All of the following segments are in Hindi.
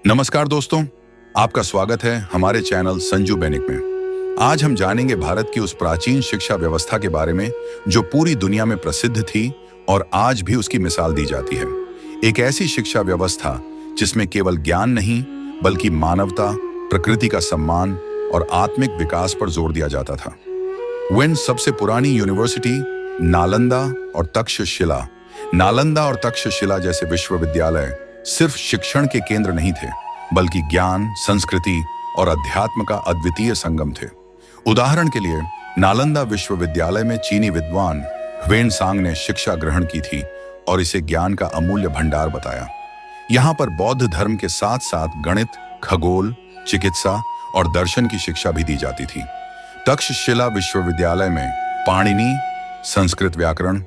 नमस्कार दोस्तों, आपका स्वागत है हमारे चैनल संजू बेनिक में। आज हम जानेंगे भारत की उस प्राचीन शिक्षा व्यवस्था के बारे में जो पूरी दुनिया में प्रसिद्ध थी और आज भी उसकी मिसाल दी जाती है। एक ऐसी शिक्षा व्यवस्था जिसमें केवल ज्ञान नहीं बल्कि मानवता, प्रकृति का सम्मान और आत्मिक विकास पर जोर दिया जाता था। वह सबसे पुरानी यूनिवर्सिटी नालंदा और तक्षशिला जैसे विश्वविद्यालय सिर्फ शिक्षण के केंद्र नहीं थे, बल्कि ज्ञान, संस्कृति और अध्यात्म का अद्वितीय संगम थे। उदाहरण के लिए, नालंदा विश्वविद्यालय में चीनी विद्वान ह्वेनसांग ने शिक्षा ग्रहण की थी और इसे ज्ञान का अमूल्य भंडार बताया। यहाँ पर बौद्ध धर्म के साथ साथ गणित, खगोल, चिकित्सा और दर्शन की शिक्षा भी दी जाती थी। तक्षशिला विश्वविद्यालय में पाणिनि संस्कृत व्याकरण,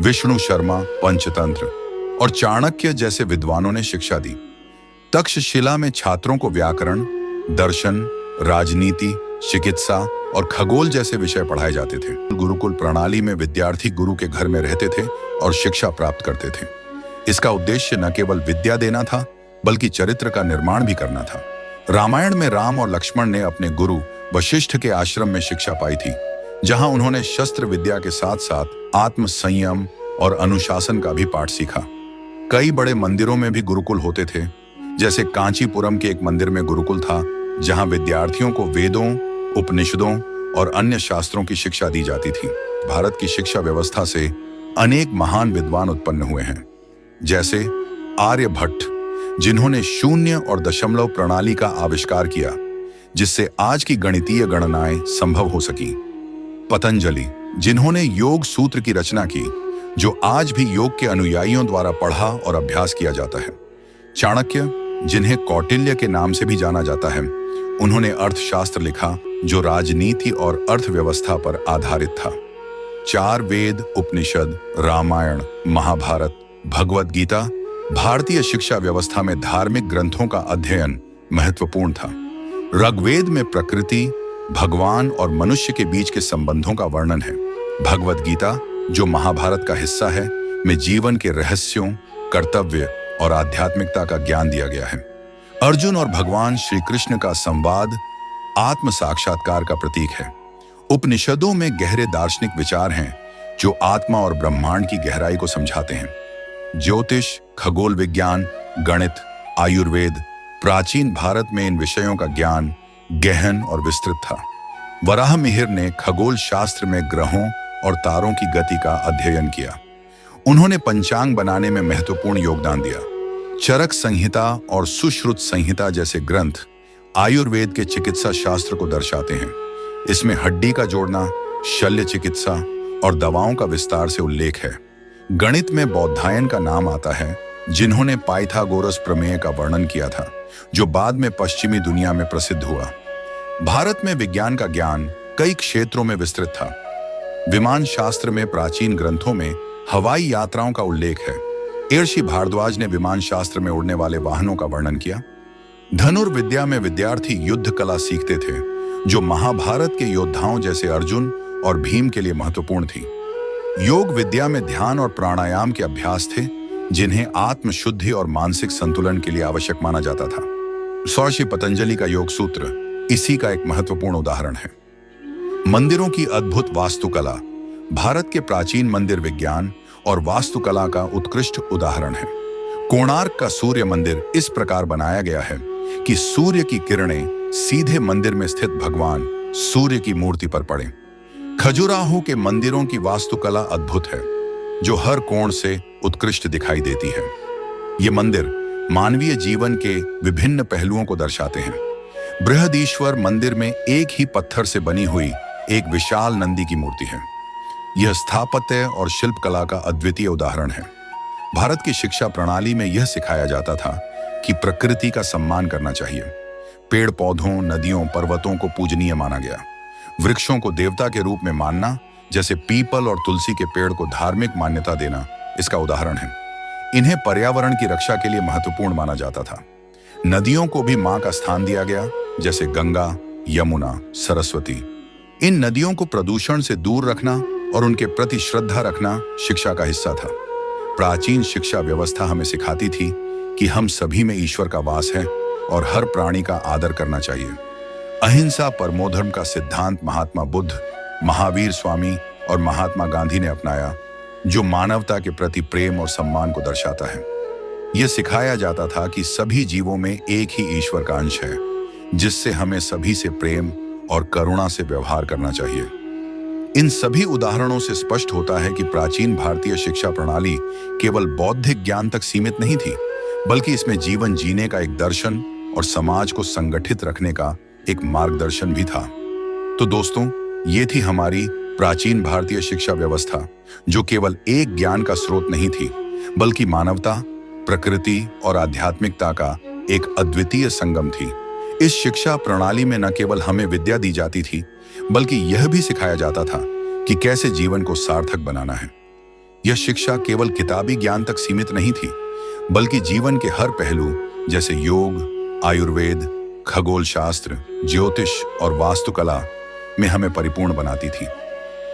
विष्णु शर्मा पंचतंत्र और चाणक्य जैसे विद्वानों ने शिक्षा दी। तक्षशिला में छात्रों को व्याकरण, दर्शन, राजनीति, चिकित्सा और खगोल जैसे विषय पढ़ाए जाते थे। गुरुकुल प्रणाली में विद्यार्थी गुरु के घर में रहते थे और शिक्षा प्राप्त करते थे। इसका उद्देश्य न केवल विद्या देना था, बल्कि चरित्र का निर्माण भी करना था। रामायण में राम और लक्ष्मण ने अपने गुरु वशिष्ठ के आश्रम में शिक्षा पाई थी, जहां उन्होंने शस्त्र विद्या के साथ साथ आत्म संयम और अनुशासन का भी पाठ सीखा। कई बड़े मंदिरों में भी गुरुकुल होते थे। जैसे कांचीपुरम के एक मंदिर में गुरुकुल था, जहां विद्यार्थियों को वेदों, उपनिषदों और अन्य शास्त्रों की शिक्षा दी जाती थी। भारत की शिक्षा व्यवस्था से अनेक महान विद्वान उत्पन्न हुए हैं, जैसे आर्यभट्ट, जिन्होंने शून्य और दशमलव प्रणाली का आविष्कार किया, जिससे आज की गणितीय गणनाएं संभव हो सकी। पतंजलि, जिन्होंने योग सूत्र की रचना की, जो आज भी योग के अनुयायियों द्वारा पढ़ा और अभ्यास किया जाता है। चाणक्य, जिन्हें कौटिल्य के नाम से भी जाना जाता है, उन्होंने अर्थशास्त्र लिखा, जो राजनीति और अर्थव्यवस्था पर आधारित था। चार वेद, उपनिषद, रामायण, महाभारत, भगवद गीता भारतीय शिक्षा व्यवस्था में धार्मिक ग्रंथों का अध्ययन महत्वपूर्ण था। ऋग्वेद में प्रकृति, भगवान और मनुष्य के बीच के संबंधों का वर्णन है। भगवद गीता, जो महाभारत का हिस्सा है, में जीवन के रहस्यों, कर्तव्य और आध्यात्मिकता का ज्ञान दिया गया है। अर्जुन और भगवान श्री कृष्ण का संवाद आत्म साक्षात्कार का प्रतीक है। उपनिषदों में गहरे दार्शनिक विचार हैं, जो आत्मा और ब्रह्मांड की गहराई को समझाते हैं। ज्योतिष, खगोल विज्ञान, गणित, आयुर्वेद, प्राचीन भारत में इन विषयों का ज्ञान गहन और विस्तृत था। वराह मिहिर ने खगोल शास्त्र में ग्रहों और तारों की गति का अध्ययन किया। उन्होंने पंचांग बनाने में महत्वपूर्ण योगदान दिया। चरक संहिता और सुश्रुत संहिता जैसे ग्रंथ आयुर्वेद के चिकित्सा शास्त्र को दर्शाते हैं। इसमें हड्डी का जोड़ना, शल्य चिकित्सा और दवाओं का विस्तार से उल्लेख है। गणित में बौधायन का नाम आता है, जिन्होंने पाइथागोरस प्रमेय का वर्णन किया था, जो बाद में पश्चिमी दुनिया में प्रसिद्ध हुआ। भारत में विज्ञान का ज्ञान कई क्षेत्रों में विस्तृत था। विमान शास्त्र में प्राचीन ग्रंथों में हवाई यात्राओं का उल्लेख है। ऋषि भारद्वाज ने विमान शास्त्र में उड़ने वाले वाहनों का वर्णन किया। धनुर्विद्या में विद्यार्थी युद्ध कला सीखते थे, जो महाभारत के योद्धाओं जैसे अर्जुन और भीम के लिए महत्वपूर्ण थी। योग विद्या में ध्यान और प्राणायाम के अभ्यास थे, जिन्हें आत्म शुद्धि और मानसिक संतुलन के लिए आवश्यक माना जाता था। महर्षि पतंजलि का योग सूत्र इसी का एक महत्वपूर्ण उदाहरण है। मंदिरों की अद्भुत वास्तुकला भारत के प्राचीन मंदिर विज्ञान और वास्तुकला का उत्कृष्ट उदाहरण है। कोणार्क का सूर्य मंदिर इस प्रकार बनाया गया है कि सूर्य की किरणें सीधे मंदिर में स्थित भगवान सूर्य की मूर्ति पर पड़े। खजुराहो के मंदिरों की वास्तुकला अद्भुत है, जो हर कोण से उत्कृष्ट दिखाई देती है। ये मंदिर मानवीय जीवन के विभिन्न पहलुओं को दर्शाते हैं। बृहदीश्वर मंदिर में एक ही पत्थर से बनी हुई एक विशाल नंदी की मूर्ति है। यह स्थापत्य और शिल्पकला का अद्वितीय उदाहरण है। भारत की शिक्षा प्रणाली में यह सिखाया जाता था कि प्रकृति का सम्मान करना चाहिए। पेड़ पौधों, नदियों, पर्वतों को पूजनीय माना गया। वृक्षों को देवता के रूप में मानना, जैसे पीपल और तुलसी के पेड़ को धार्मिक मान्यता देना, इसका उदाहरण है। इन्हें पर्यावरण की रक्षा के लिए महत्वपूर्ण माना जाता था। नदियों को भी मां का स्थान दिया गया, जैसे गंगा, यमुना, सरस्वती। इन नदियों को प्रदूषण से दूर रखना और उनके प्रति श्रद्धा रखना शिक्षा का हिस्सा था। प्राचीन शिक्षा व्यवस्था हमें सिखाती थी कि हम सभी में ईश्वर का वास है और हर प्राणी का आदर करना चाहिए। अहिंसा परमो धर्म का सिद्धांत महात्मा बुद्ध, महावीर स्वामी और महात्मा गांधी ने अपनाया, जो मानवता के प्रति प्रेम और सम्मान को दर्शाता है। यह सिखाया जाता था कि सभी जीवों में एक ही ईश्वर का अंश है, जिससे हमें सभी से प्रेम और करुणा से व्यवहार करना चाहिए। इन सभी उदाहरणों से स्पष्ट होता है कि प्राचीन भारतीय शिक्षा प्रणाली केवल बौद्धिक ज्ञान तक सीमित नहीं थी, बल्कि इसमें जीवन जीने का एक दर्शन और समाज को संगठित रखने का एक मार्गदर्शन भी था। तो दोस्तों, ये थी हमारी प्राचीन भारतीय शिक्षा व्यवस्था, जो केवल एक ज्ञान का स्रोत नहीं थी, बल्कि मानवता, प्रकृति और आध्यात्मिकता का एक अद्वितीय संगम थी। इस शिक्षा प्रणाली में न केवल हमें विद्या दी जाती थी, बल्कि यह भी सिखाया जाता था कि कैसे जीवन को सार्थक बनाना है। यह शिक्षा केवल किताबी ज्ञान तक सीमित नहीं थी, बल्कि जीवन के हर पहलू जैसे योग, आयुर्वेद, खगोल शास्त्र, ज्योतिष और वास्तुकला में हमें परिपूर्ण बनाती थी।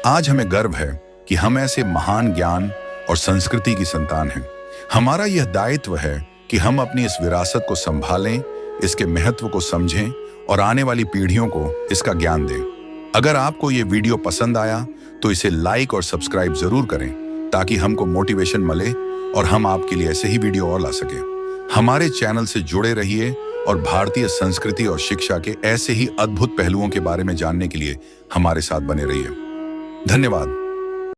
आज हमें गर्व है कि हम ऐसे महान ज्ञान और संस्कृति की संतान हैं। हमारा यह दायित्व है कि हम अपनी इस विरासत को संभालें, इसके महत्व को समझें और आने वाली पीढ़ियों को इसका ज्ञान दें। अगर आपको ये वीडियो पसंद आया तो इसे लाइक और सब्सक्राइब जरूर करें, ताकि हमको मोटिवेशन मिले और हम आपके लिए ऐसे ही वीडियो और ला सकें। हमारे चैनल से जुड़े रहिए और भारतीय संस्कृति और शिक्षा के ऐसे ही अद्भुत पहलुओं के बारे में जानने के लिए हमारे साथ बने रहिए। धन्यवाद।